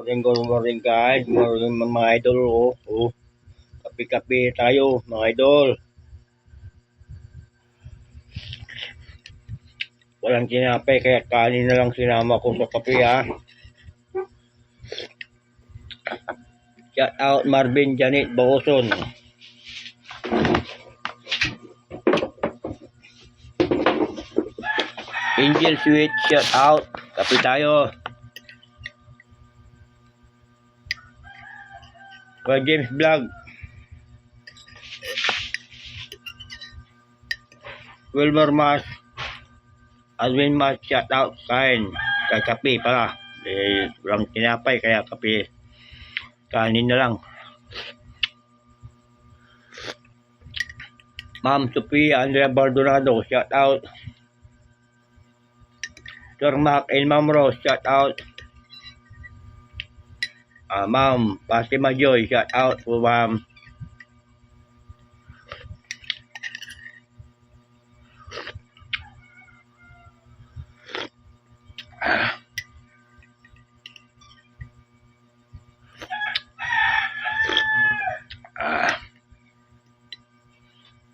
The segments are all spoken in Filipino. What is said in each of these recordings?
Good morning guys. Morning mga idol. Kape-kape tayo mga idol. Walang tinapay kaya kanin na lang sinama ko sa kape ha. Shout out Marvin Janet Baoson. Angel Sweet, shout out. Kape tayo. James Vlog. Wilmer Mas. Alvin Mas, shout out. Kain. Kape pala. Walang tinapay kaya kape. Kanin na lang. Ma'am Sophia Andrea Bardonado, shout out. Sir Mac and Ma'am Rose, shout out. Ma'am Fatima Joy, shout out po ma'am.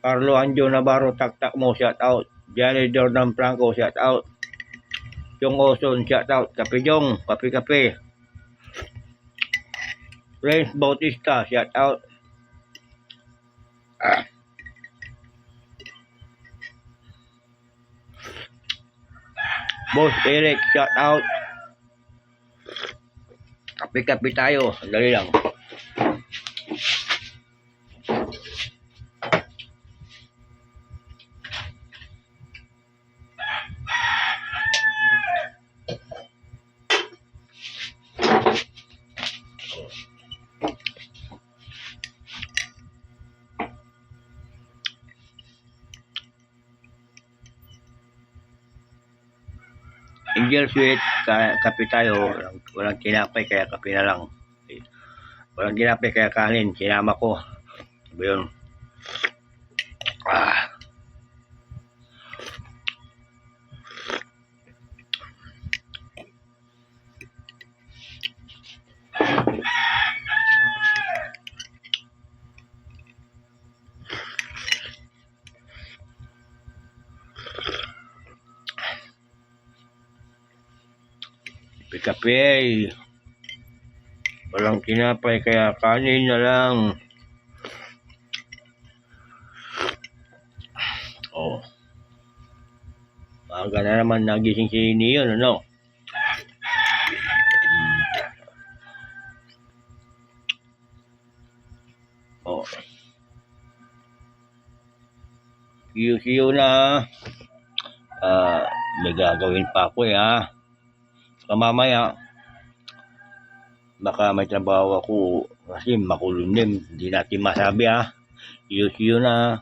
Carlo Anjo Navarro, tak mo, shout out. Johnny Jordan Franco, shout out. Jong Oson, shout out. Kape Jong, kape. Renz Bautista, shout out. Boss Eric, shout out. Kape tayo, dali lang. Angel Sweet, kape tayo. Walang tinapay kaya kape na lang. Walang tinapay kaya kanin. Sinama ko. Sabi yun. Kape. Walang tinapay kaya kanin na lang. Maaga na naman nagising si Neon, ano? See you na. May gagawin pa ako ha. Mamaya baka may trabaho ako kasi makulimlim, hindi natin masabi ha. See you na.